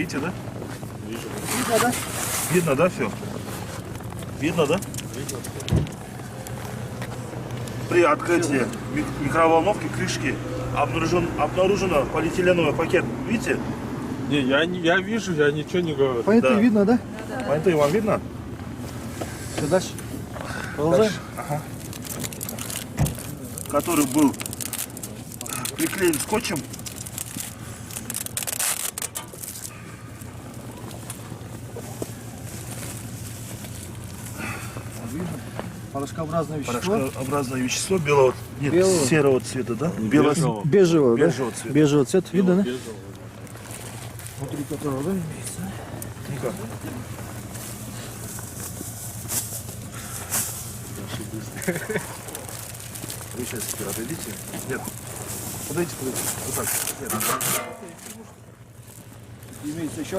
Видите, да? Вижу. Видно, да? Видно, да, все? Видно, да? Видно. При открытии микроволновки крышки обнаружено полиэтиленовый пакет. Видите? Не, я вижу, я ничего не говорю. Понятно, Да. видно, да? Понятно, вам видно? Все, дальше. Продолжаем. Ага. Который был приклеен скотчем. Порошкообразное вещество. Порошкообразное вещество белого, нет, Белого. серого цвета, да? Бежевого. Бежевого, да? Бежевого цвета. Бежевого цвета, видно, да? Бежевого. Внутри которого, да, имеется. Ну-ка. Вы сейчас теперь отойдите. Нет. Подойдите. Вот так. Нет. Имеется еще